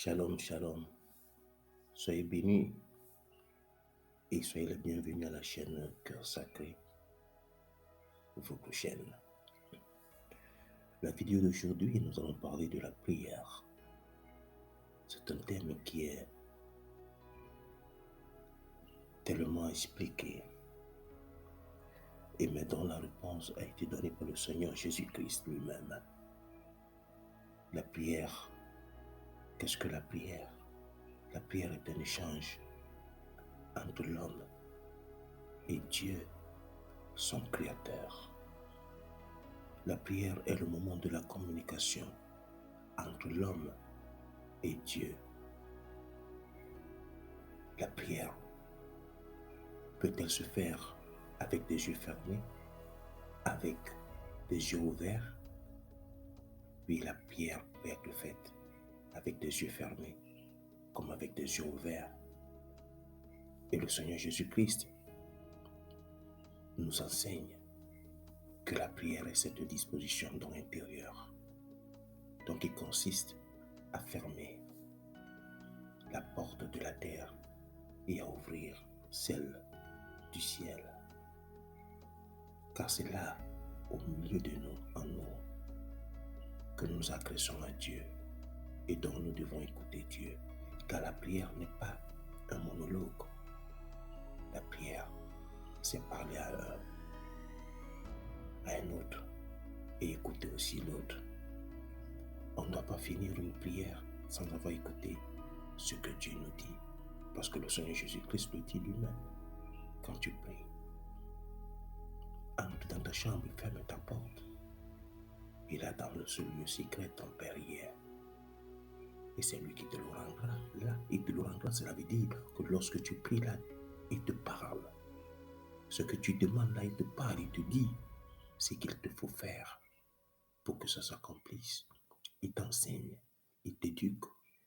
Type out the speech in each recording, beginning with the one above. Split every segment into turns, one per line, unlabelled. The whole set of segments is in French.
Shalom, shalom. Soyez bénis et soyez les bienvenus à la chaîne Cœur Sacré, votre chaîne. La vidéo d'aujourd'hui, nous allons parler de la prière. C'est un thème qui est tellement expliqué et mais dont la réponse a été donnée par le Seigneur Jésus-Christ lui-même. La prière, qu'est-ce que la prière? La prière est un échange entre l'homme et Dieu, son Créateur. La prière est le moment de la communication entre l'homme et Dieu. La prière peut-elle se faire avec des yeux fermés, avec des yeux ouverts? Oui, la prière peut être faite avec des yeux fermés, comme avec des yeux ouverts. Et le Seigneur Jésus-Christ nous enseigne que la prière est cette disposition dans l'intérieur. Donc il consiste à fermer la porte de la terre et à ouvrir celle du ciel. Car c'est là, au milieu de nous, en nous, que nous agressons à Dieu et dont nous devons écouter Dieu. Car la prière n'est pas un monologue. La prière, c'est parler à un autre et écouter aussi l'autre. On ne doit pas finir une prière sans avoir écouté ce que Dieu nous dit. Parce que le Seigneur Jésus-Christ le dit lui-même. Quand tu pries, entre dans ta chambre, ferme ta porte. Et là, dans ce lieu secret, ton Père y est. Et c'est lui qui te le rendra. Là, il te le rendra. Cela veut dire que lorsque tu pries là, il te parle. Ce que tu demandes là, il te parle, il te dit ce qu'il te faut faire pour que ça s'accomplisse. Il t'enseigne, il t'éduque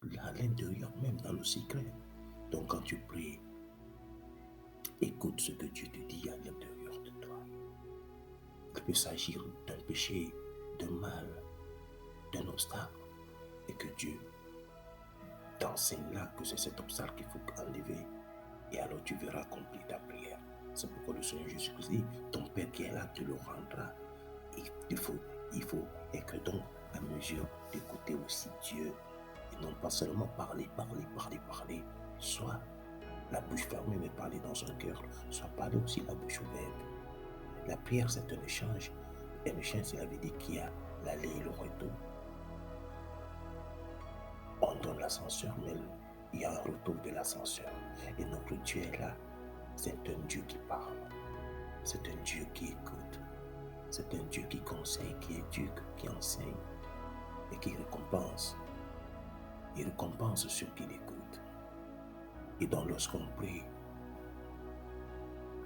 là à l'intérieur, même dans le secret. Donc quand tu pries, écoute ce que Dieu te dit à l'intérieur de toi. Il peut s'agir d'un péché, d'un mal, d'un obstacle, et que Dieu t'enseigne là que c'est cet obstacle qu'il faut enlever. Et alors tu verras accomplir ta prière. C'est pourquoi le Seigneur Jésus-Christ dit, ton Père qui est là te le rendra. Il faut être donc à mesure d'écouter aussi Dieu. Et non pas seulement parler, soit la bouche fermée mais parler dans son cœur, soit parler aussi la bouche ouverte. La prière c'est un échange. Un échange, cela veut dire qu'il y a l'aller et le retour. On donne l'ascenseur, mais il y a un retour de l'ascenseur. Et notre Dieu est là. C'est un Dieu qui parle. C'est un Dieu qui écoute. C'est un Dieu qui conseille, qui éduque, qui enseigne et qui récompense. Il récompense ceux qui l'écoutent. Et donc lorsqu'on prie,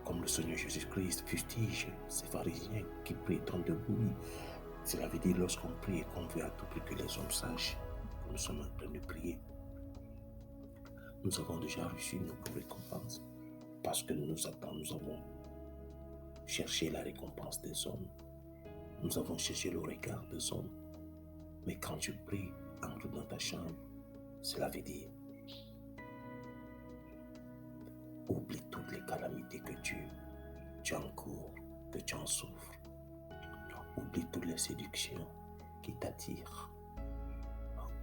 comme le Seigneur Jésus-Christ fustige ces pharisiens qui prient étant debout, cela veut dire lorsqu'on prie et qu'on veut à tout prix que les hommes sachent que nous sommes en train de prier, nous avons déjà reçu nos récompenses parce que nous avons cherché la récompense des hommes. Nous avons cherché le regard des hommes. Mais quand tu pries, entre dans ta chambre, cela veut dire oublie toutes les calamités que tu encours, que tu en souffres. Oublie toutes les séductions qui t'attirent.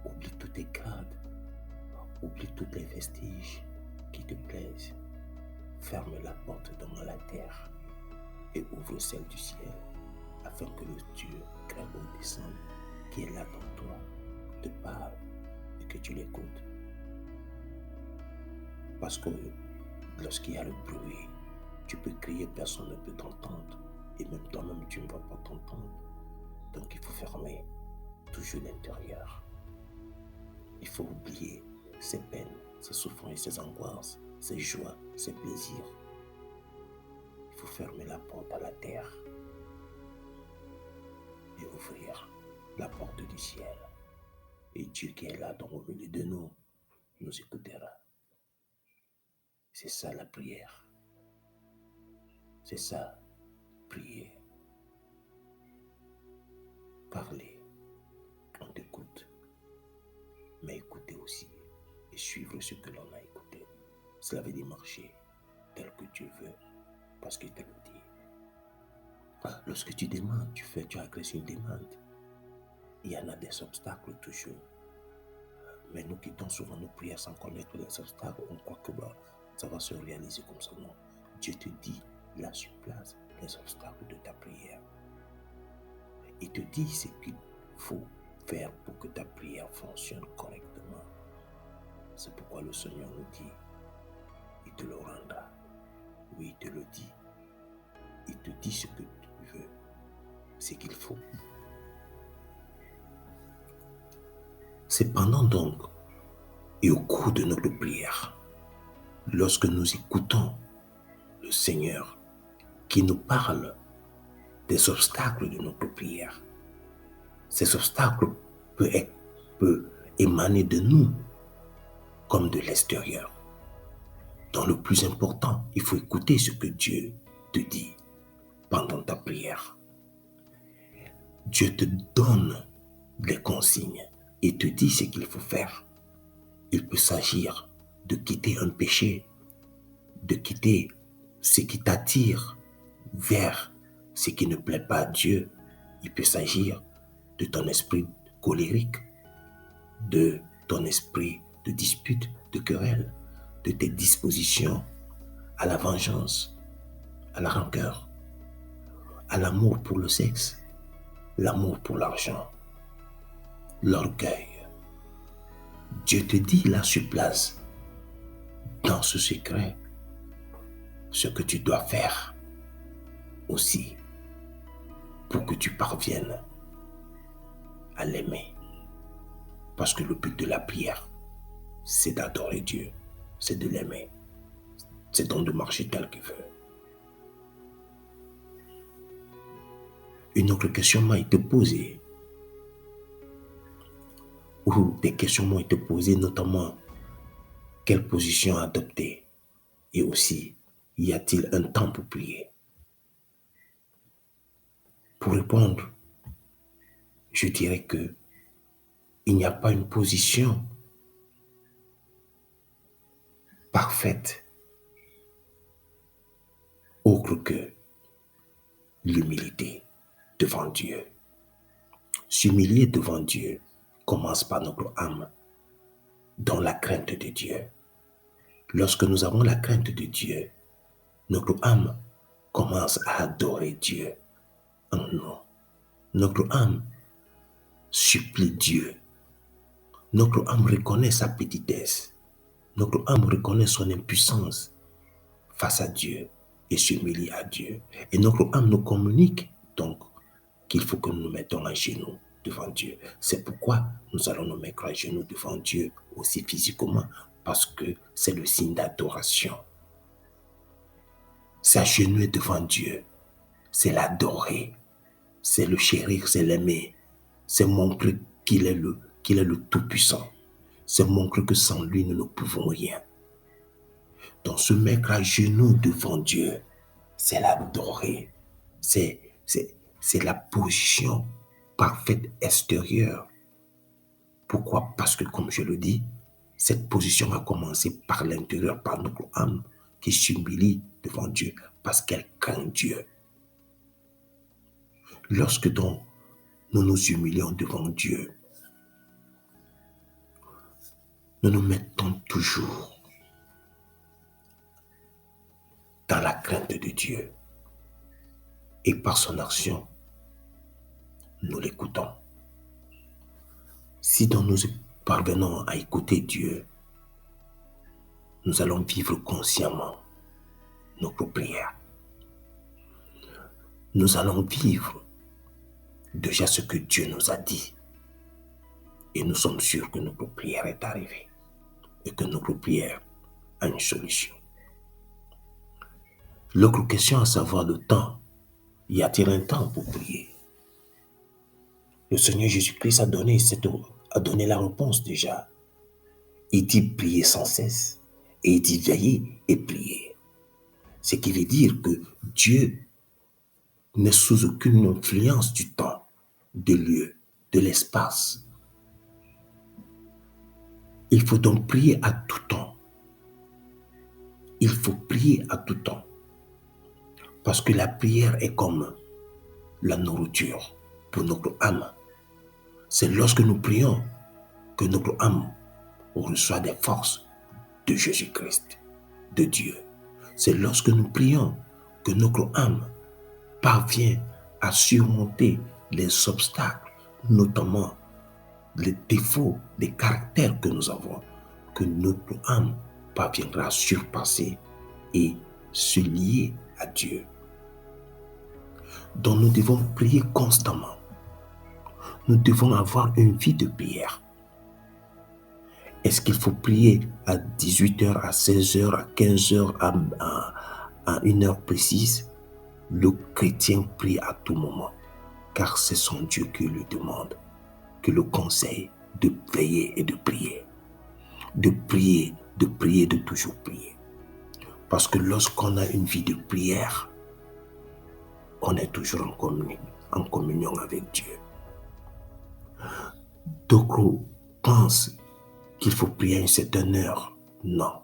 Oublie tous tes grades. Oublie tous les vestiges qui te plaisent. Ferme la porte dans la terre et ouvre celle du ciel afin que le Dieu créateur descende, qui est là dans toi, te parle et que tu l'écoutes. Parce que lorsqu'il y a le bruit, tu peux crier, personne ne peut t'entendre. Et même toi-même, tu ne vas pas t'entendre. Donc il faut fermer toujours l'intérieur. Il faut oublier ses peines, ses souffrances, ses angoisses, ses joies, ses plaisirs. Il faut fermer la porte à la terre et ouvrir la porte du ciel. Et Dieu qui est là dans le milieu de nous écoutera. C'est ça la prière. C'est ça, prier. Parler, on t'écoute. Mais écoutez aussi. suivre ce que l'on a écouté. Cela veut dire marcher tel que Dieu veut, parce qu'il te le dit. Lorsque tu demandes, tu agresses une demande. Il y en a des obstacles toujours. Mais nous quittons souvent nos prières sans connaître les obstacles. On croit que ça va se réaliser comme ça. Non. Dieu te dit, là sur place, les obstacles de ta prière. Il te dit ce qu'il faut faire pour que ta prière fonctionne correctement. C'est pourquoi le Seigneur nous dit, il te le rendra. Oui, il te le dit. Il te dit ce que tu veux, ce qu'il faut. Cependant donc, et au cours de notre prière, lorsque nous écoutons le Seigneur qui nous parle des obstacles de notre prière, ces obstacles peuvent émaner de nous comme de l'extérieur. Donc le plus important, il faut écouter ce que Dieu te dit pendant ta prière. Dieu te donne des consignes et te dit ce qu'il faut faire. Il peut s'agir de quitter un péché, de quitter ce qui t'attire vers ce qui ne plaît pas à Dieu. Il peut s'agir de ton esprit colérique, de ton esprit de dispute, de querelle, de tes dispositions à la vengeance, à la rancœur, à l'amour pour le sexe, l'amour pour l'argent, l'orgueil. Dieu te dit là sur place, dans ce secret, ce que tu dois faire aussi pour que tu parviennes à l'aimer. Parce que le but de la prière, c'est d'adorer Dieu, c'est de l'aimer, c'est donc de marcher tel qu'il veut. Une autre question m'a été posée, ou des questions m'ont été posées, notamment quelle position adopter, et aussi y a-t-il un temps pour prier? Pour répondre, je dirais que il n'y a pas une position parfaite autre que l'humilité devant Dieu. S'humilier devant Dieu commence par notre âme, dans la crainte de Dieu. Lorsque nous avons la crainte de Dieu, notre âme commence à adorer Dieu en nous. Notre âme supplie Dieu. Notre âme reconnaît sa petitesse. Notre âme reconnaît son impuissance face à Dieu et s'humilie à Dieu. Et notre âme nous communique donc qu'il faut que nous nous mettons à genoux devant Dieu. C'est pourquoi nous allons nous mettre à genoux devant Dieu aussi physiquement, parce que c'est le signe d'adoration. S'agenouiller devant Dieu, c'est l'adorer, c'est le chérir, c'est l'aimer, c'est montrer qu'il est le Tout-Puissant. C'est montrer que sans lui, nous ne pouvons rien. Donc se mettre à genoux devant Dieu, c'est l'adorer. C'est la position parfaite extérieure. Pourquoi? Parce que, comme je le dis, cette position a commencé par l'intérieur, par notre âme qui s'humilie devant Dieu, parce qu'elle craint Dieu. Lorsque donc nous nous humilions devant Dieu, nous nous mettons toujours dans la crainte de Dieu. Et par son action, nous l'écoutons. Si donc nous parvenons à écouter Dieu, nous allons vivre consciemment notre prière. Nous allons vivre déjà ce que Dieu nous a dit. Et nous sommes sûrs que notre prière est arrivée et que notre prière a une solution. L'autre question, à savoir le temps. Y a-t-il un temps pour prier? Le Seigneur Jésus-Christ a donné la réponse déjà. Il dit prier sans cesse et il dit veiller et prier. Ce qui veut dire que Dieu n'est sous aucune influence du temps, du lieu, de l'espace. Il faut donc prier à tout temps. Il faut prier à tout temps. Parce que la prière est comme la nourriture pour notre âme. C'est lorsque nous prions que notre âme reçoit des forces de Jésus-Christ, de Dieu. C'est lorsque nous prions que notre âme parvient à surmonter les obstacles, notamment les défauts, les caractères que nous avons, que notre âme parviendra à surpasser et se lier à Dieu. Donc nous devons prier constamment. Nous devons avoir une vie de prière. Est-ce qu'il faut prier à 18h, à 16h, à 15h, à une heure précise? Le chrétien prie à tout moment, car c'est son Dieu qui le demande, qui le conseille de veiller et de prier. De prier, de toujours prier. Parce que lorsqu'on a une vie de prière, on est toujours en communion avec Dieu. D'autres pensent qu'il faut prier à une certaine heure. Non.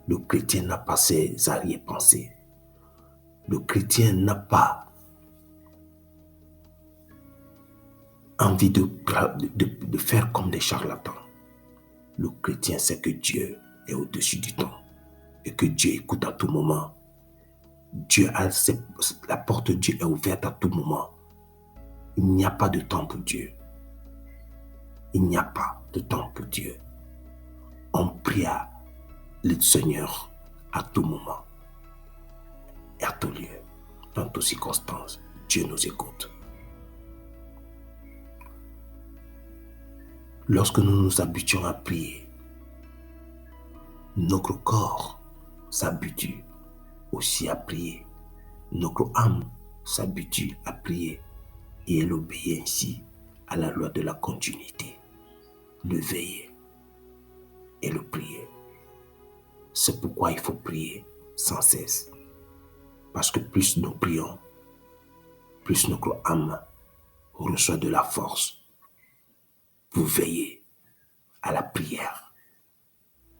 Le chrétien n'a pas ces arrière-pensées. Le chrétien n'a pas envie de faire comme des charlatans. Le chrétien sait que Dieu est au-dessus du temps et que Dieu écoute à tout moment. La porte de Dieu est ouverte à tout moment. Il n'y a pas de temps pour Dieu. Il n'y a pas de temps pour Dieu. On prie à le Seigneur à tout moment et à tout lieu, dans toutes circonstances. Dieu nous écoute. Lorsque nous nous habituons à prier, notre corps s'habitue aussi à prier. Notre âme s'habitue à prier et elle obéit ainsi à la loi de la continuité. Le veiller et le prier. C'est pourquoi il faut prier sans cesse. Parce que plus nous prions, plus notre âme reçoit de la force pour veiller à la prière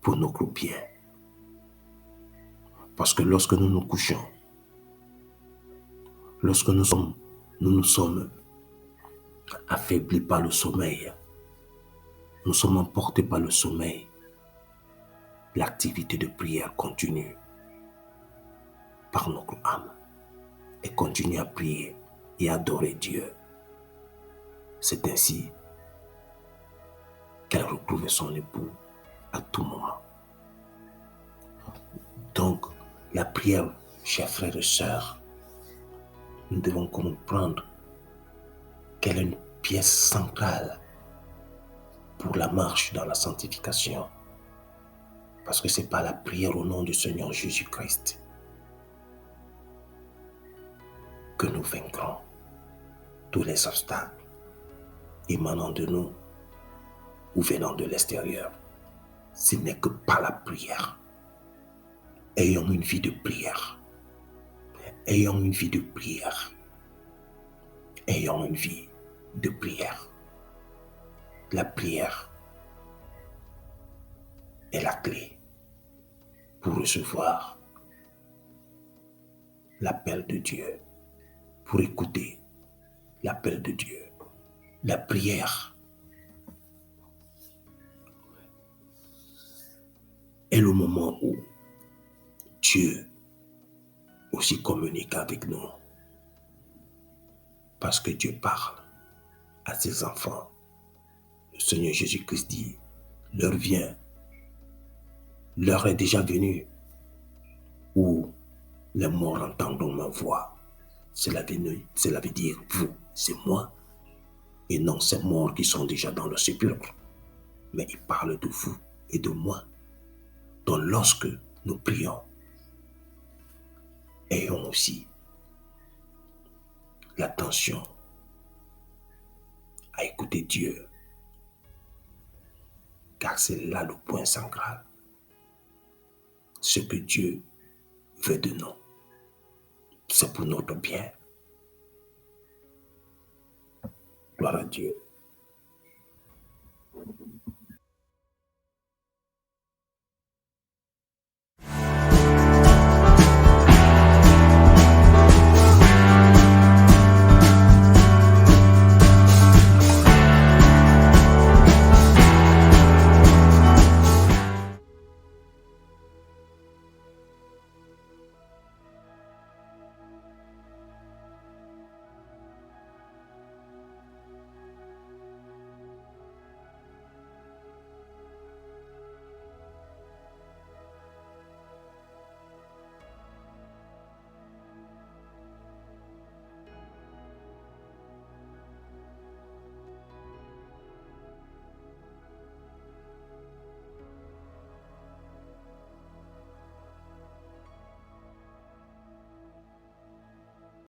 pour notre bien. Parce que lorsque nous nous couchons, lorsque nous nous sommes affaiblis par le sommeil, nous sommes emportés par le sommeil, l'activité de prière continue par notre âme et continue à prier et adorer Dieu. C'est ainsi qu'elle retrouve son époux à tout moment. Donc, la prière, chers frères et sœurs, nous devons comprendre qu'elle est une pièce centrale pour la marche dans la sanctification. Parce que c'est par la prière au nom du Seigneur Jésus-Christ que nous vaincrons tous les obstacles émanant de nous ou venant de l'extérieur. Ce n'est que par la prière. Ayons une vie de prière. Ayons une vie de prière. Ayons une vie de prière. La prière est la clé pour recevoir l'appel de Dieu, pour écouter l'appel de Dieu. La prière est le moment où Dieu aussi communique avec nous. Parce que Dieu parle à ses enfants. Le Seigneur Jésus-Christ dit, l'heure vient, l'heure est déjà venue où les morts entendront ma voix. Cela veut dire vous, c'est moi. Et non ces morts qui sont déjà dans le sépulcre. Mais il parle de vous et de moi. Donc lorsque nous prions, ayons aussi l'attention à écouter Dieu. Car c'est là le point central. Ce que Dieu veut de nous, c'est pour notre bien. Gloire à Dieu.